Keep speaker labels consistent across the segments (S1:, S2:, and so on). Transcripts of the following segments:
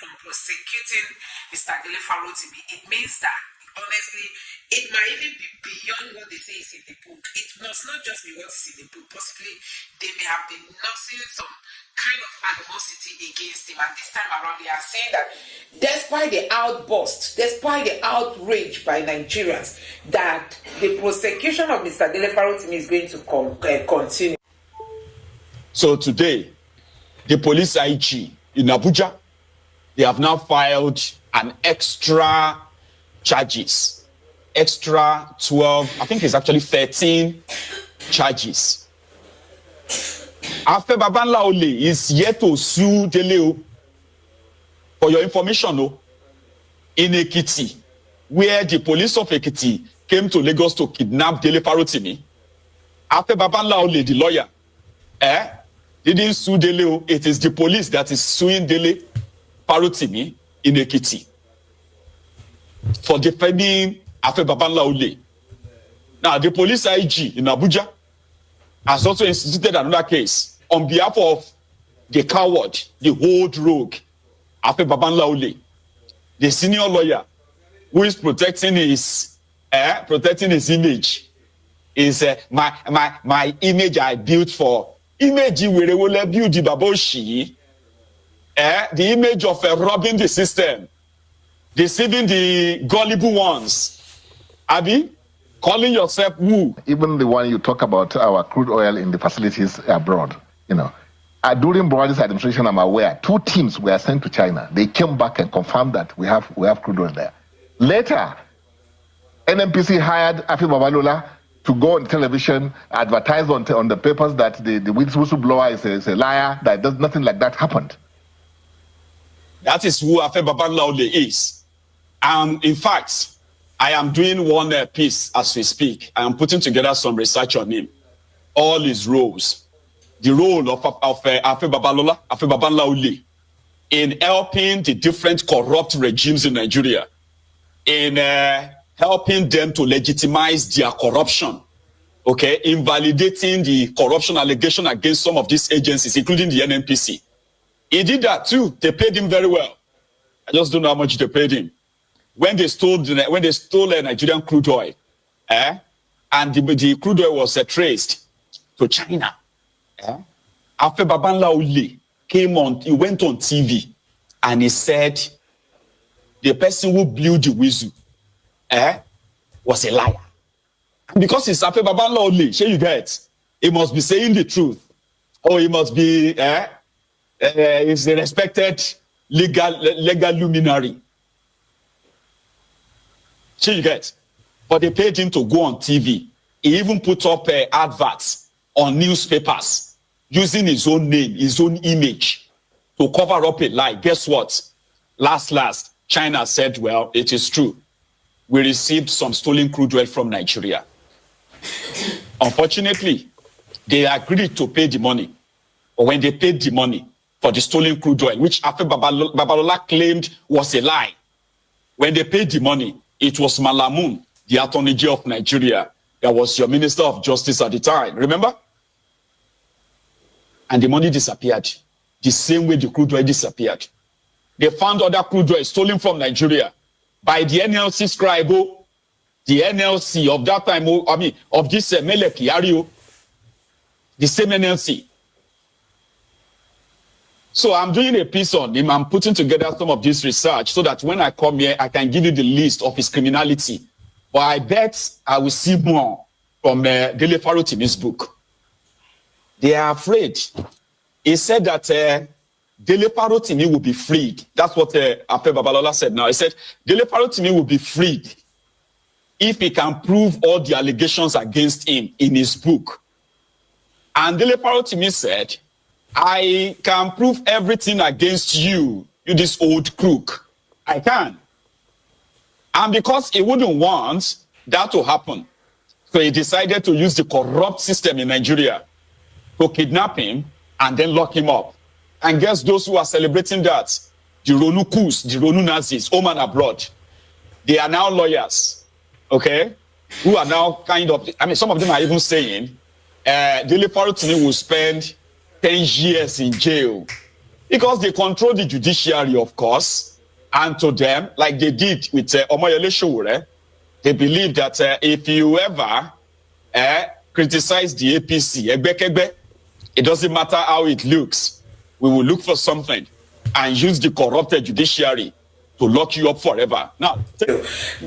S1: from prosecuting Mr. Dele Farotimi, it means that, honestly, it might even be beyond what they say is in the book. It must not just be what is in the book. Possibly, they may have been nursing some kind of animosity against him. And this time around, they are saying that despite the outburst, despite the outrage by Nigerians, that the prosecution of Mr. Dele Farotimi is going to continue.
S2: So today, the police IG in Abuja, they have now filed an extra charges, extra 12, I think it's actually 13 charges. After Babanla Ole is yet to sue Dele. For your information, in Ekiti, where the police of Ekiti came to Lagos to kidnap Dele Farotimi, after Babanla Ole, the lawyer, didn't sue Dele. It is the police that is suing Dele Farotimi in Ekiti for defending Afe Babanla Ole. Now, the police IG in Abuja has also instituted another case on behalf of the coward, the old rogue, Afe Babanla Ole, the senior lawyer who is protecting his image. Is my image I built for. Image where will build the baboshi, the image of robbing the system, deceiving the gullible ones. Abi, calling yourself who?
S3: Even the one you talk about, our crude oil in the facilities abroad, during Buhari's administration, I'm aware, 2 teams were sent to China. They came back and confirmed that we have crude oil there. Later, NNPC hired Afi Babalola to go on television, advertise on the papers that the whistleblower is a liar, that nothing like that happened.
S2: That is who Afe Babanla Ole is. In fact, I am doing one piece as we speak. I am putting together some research on him. All his roles. The role of Afe Babanla Ole in helping the different corrupt regimes in Nigeria, in helping them to legitimize their corruption, invalidating the corruption allegation against some of these agencies, including the NNPC. He did that too. They paid him very well. I just don't know how much they paid him. When they stole Nigerian crude oil, and the crude oil was traced to China, Afe Babanla Ole he went on TV and he said the person who blew the whistle was a liar. Because it's Afe Babanla Ole, sure you get, he must be saying the truth. Or he must be he's a respected legal luminary. Sure you get. But they paid him to go on TV. He even put up adverts on newspapers using his own name, his own image to cover up a lie. Guess what? Last, China said, well, it is true. We received some stolen crude oil from Nigeria. Unfortunately, they agreed to pay the money. But when they paid the money for the stolen crude oil, which Afe Babalola claimed was a lie, when they paid the money, it was Malamun, the Attorney General of Nigeria, that was your Minister of Justice at the time. Remember? And the money disappeared. The same way the crude oil disappeared. They found other crude oil stolen from Nigeria by the NLC scribe, the NLC of that time, of this Meleki Ario, the same NLC. So I'm doing a piece on him. I'm putting together some of this research so that when I come here, I can give you the list of his criminality. But I bet I will see more from Dele Farotimi's book. They are afraid. He said that Dele Farotimi will be freed. That's what Afe Babalola said now. He said Dele Farotimi will be freed if he can prove all the allegations against him in his book. And Dele Farotimi said, I can prove everything against you, you this old crook. I can. And because he wouldn't want that to happen, so he decided to use the corrupt system in Nigeria to kidnap him and then lock him up. And guess those who are celebrating that? The Ronu Kus, the Ronu Nazis, home and abroad. They are now lawyers, who are now some of them are even saying, Dele Farotimi will spend 10 years in jail because they control the judiciary, of course, and to them, like they did with Omoyele Sowore, they believe that if you ever criticize the APC, it doesn't matter how it looks, we will look for something and use the corrupted judiciary to lock you up forever. Now,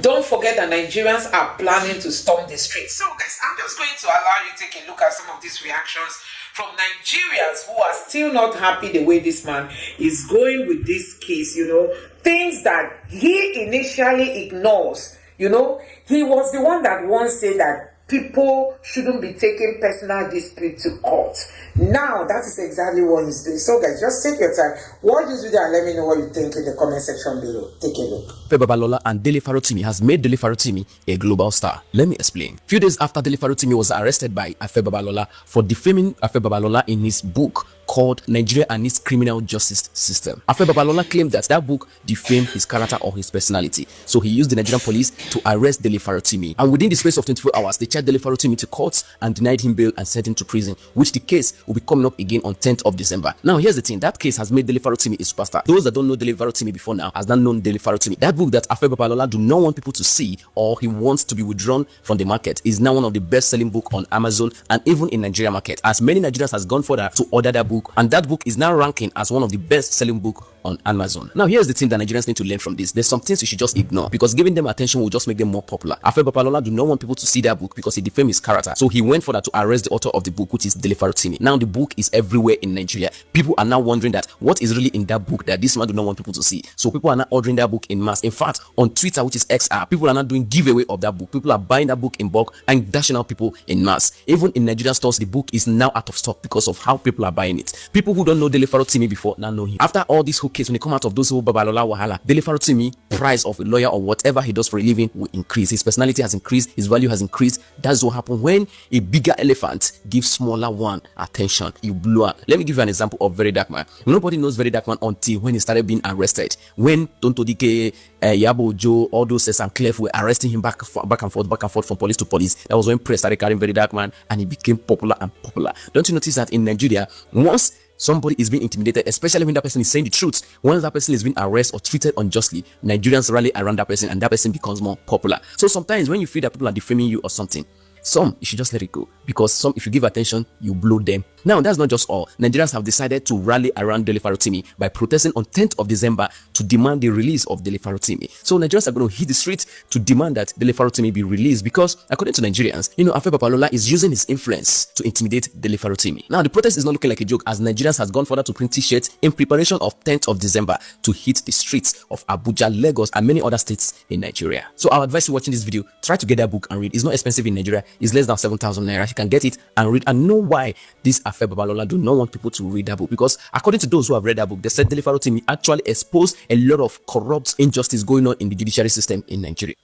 S1: don't forget that Nigerians are planning to storm the streets. So, guys, I'm just going to allow you to take a look at some of these reactions from Nigerians who are still not happy the way this man is going with this case. You know, things that he initially ignores. You know, he was the one that once said that people shouldn't be taking personal dispute to court. Now, that is exactly what he's doing. So, guys, just take your time, watch this video and let me know what you think in the comment section below. Take a look.
S4: Afe Babalola and Dele Farotimi has made Dele Farotimi a global star. Let me explain. Few days after Dele Farotimi was arrested by Afe Babalola for defaming Afe Babalola in his book called Nigeria and its Criminal Justice System, Afe Babalola claimed that book defamed his character or his personality. So he used the Nigerian police to arrest Dele Farotimi. And within the space of 24 hours, they charged Dele Farotimi to court and denied him bail and sent him to prison, which the case will be coming up again on 10th of December. Now, here's the thing. That case has made Dele Farotimi a superstar. Those that don't know Dele Farotimi before now has not known Dele Farotimi. That book that Afe Babalola do not want people to see, or he wants to be withdrawn from the market, is now one of the best-selling books on Amazon and even in Nigeria market, as many Nigerians has gone further to order that book, and that book is now ranking as one of the best-selling book on Amazon. Now, here's the thing that Nigerians need to learn from this. There's some things you should just ignore, because giving them attention will just make them more popular. Afe Babalola do not want people to see that book because he defamed his character. So he went further to arrest the author of the book, which is Dele Farotimi. Now the book is everywhere in Nigeria. People are now wondering that what is really in that book that this man do not want people to see. So people are now ordering that book in mass. In fact, on Twitter, which is XR, people are now doing giveaway of that book. People are buying that book in bulk and dashing out people in mass. Even in Nigerian stores, the book is now out of stock because of how people are buying it. People who don't know Dele Farotimi before now know him. After all these whole case, when they come out of those whole Babalola wahala, Dele Farotimi price of a lawyer or whatever he does for a living will increase. His personality has increased, his value has increased. That's what happens when a bigger elephant gives smaller one attention. You blow up. Let me give you an example of Very Dark Man. Nobody knows Very Dark Man until when he started being arrested. When Tonto Dike, Yabo Joe, all those and Clef were arresting him back and forth from police to police. That was when press started carrying Very Dark Man and he became popular and popular. Don't you notice that in Nigeria, once somebody is being intimidated, especially when that person is saying the truth, once that person is being arrested or treated unjustly, Nigerians rally around that person and that person becomes more popular. So sometimes when you feel that people are defaming you or something, you should just let it go, because if you give attention, you blow them. Now, that's not just all. Nigerians have decided to rally around Dele Farotimi by protesting on 10th of December to demand the release of Dele Farotimi. So Nigerians are going to hit the streets to demand that Dele Farotimi be released, because according to Nigerians, Afe Babalola is using his influence to intimidate Dele Farotimi. Now, the protest is not looking like a joke, as Nigerians has gone further to print t-shirts in preparation of 10th of December to hit the streets of Abuja, Lagos, and many other states in Nigeria. So I advise you watching this video, try to get that book and read. It's not expensive in Nigeria. It's less than 7,000 naira. You can get it and read and know why this Afe Babalola do not want people to read that book, because according to those who have read that book, they said Dele Farotimi actually exposed a lot of corrupt injustice going on in the judiciary system in Nigeria.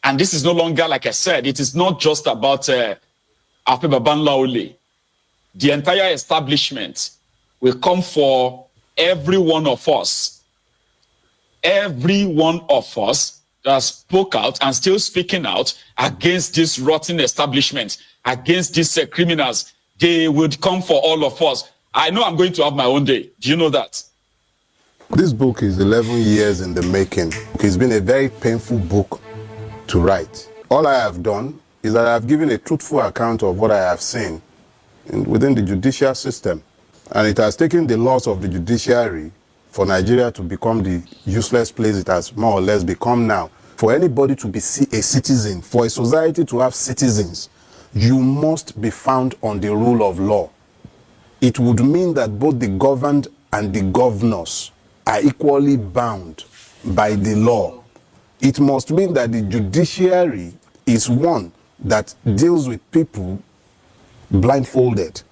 S2: and this is no longer, like I said, it is not just about Afe Babalola only. The entire establishment will come for every one of us. Every one of us that spoke out and still speaking out against this rotten establishment, against these criminals, they would come for all of us. I know I'm going to have my own day. Do you know that?
S5: This book is 11 years in the making. It's been a very painful book to write. All I have done is that I've given a truthful account of what I have seen within the judicial system. And it has taken the loss of the judiciary for Nigeria to become the useless place it has more or less become now. For anybody to be a citizen, for a society to have citizens, you must be found on the rule of law. It would mean that both the governed and the governors are equally bound by the law. It must mean that the judiciary is one that deals with people blindfolded.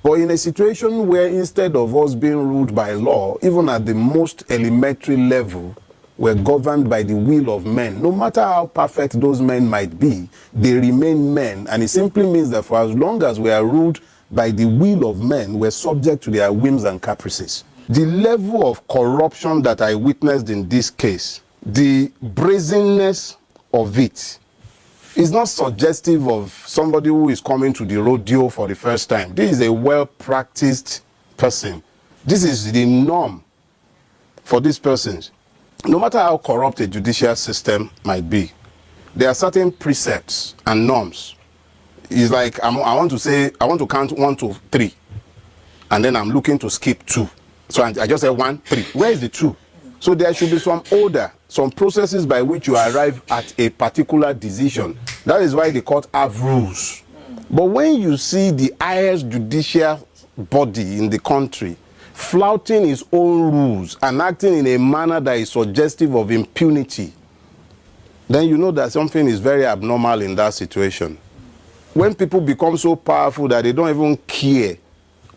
S5: But in a situation where instead of us being ruled by law, even at the most elementary level, we're governed by the will of men, no matter how perfect those men might be, they remain men. And it simply means that for as long as we are ruled by the will of men, we're subject to their whims and caprices. The level of corruption that I witnessed in this case, the brazenness of it, is not suggestive of somebody who is coming to the rodeo for the first time. This is a well-practiced person. This is the norm for these persons. No matter how corrupt a judicial system might be, there are certain precepts and norms. It's like I want to count 1 to 3, and then I'm looking to skip 2. So I just say 1, 3. Where is the 2? So there should be some order, some processes by which you arrive at a particular decision. That is why the court have rules. But when you see the highest judicial body in the country flouting its own rules and acting in a manner that is suggestive of impunity, then you know that something is very abnormal in that situation. When people become so powerful that they don't even care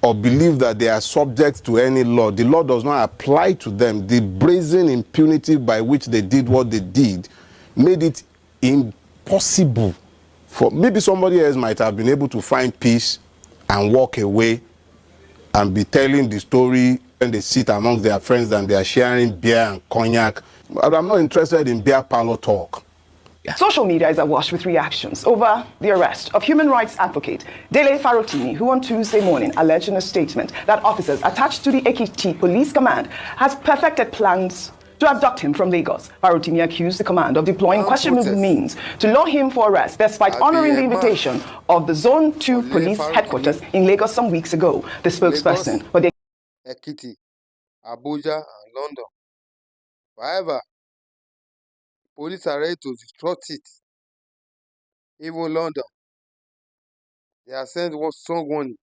S5: or believe that they are subject to any law, the law does not apply to them. The brazen impunity by which they did what they did made it impossible for maybe somebody else might have been able to find peace and walk away and be telling the story when they sit amongst their friends and they are sharing beer and cognac. But I'm not interested in beer parlor talk.
S6: Social media is awash with reactions over the arrest of human rights advocate Dele Farotimi, who on Tuesday morning alleged in a statement that officers attached to the Ekiti Police Command has perfected plans to abduct him from Lagos. Farotimi accused the command of deploying questionable means to lure him for arrest, despite honoring the invitation of the Zone 2 Police Headquarters in Lagos some weeks ago. The spokesperson for the
S7: Ekiti, Abuja, and London. However, police are ready to disrupt it. Even London, they have sent one strong warning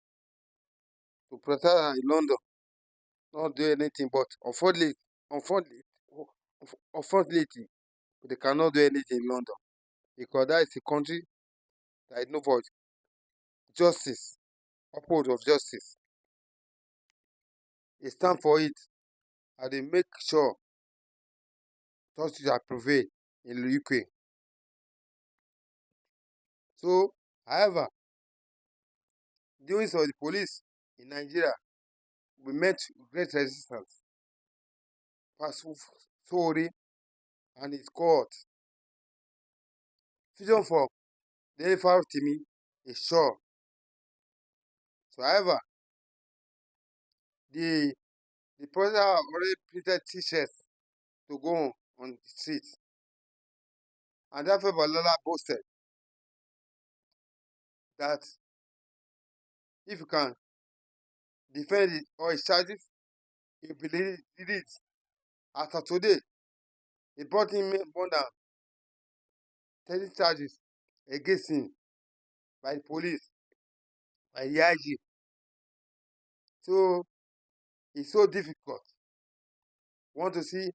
S7: to protect in London, not do anything. But unfortunately, they cannot do anything in London because that is a country that is known for justice, uphold of justice. They stand for it, and they make sure justice will prevail in the UK. So, however, doing so, the police in Nigeria we met great resistance. Sorry, and his court. Freedom for Dele Farotimi is sure. So, however, the president have already printed t-shirts to go on the streets. And therefore, Balola boasted that if you can defend it or his charges, he did it. After today, he brought in more than 30 charges against him by the police, by the IG. So, it's so difficult. Want to see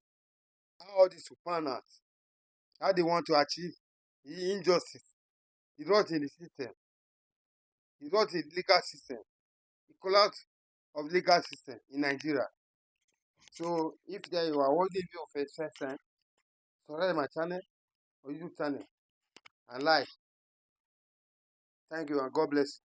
S7: how all this will pan out, how they want to achieve the injustice, the rot in the system, the rot in the legal system, the collapse of legal system in Nigeria. So, if there you are watching video for the first time, subscribe my channel or YouTube channel and like. Thank you and God bless you.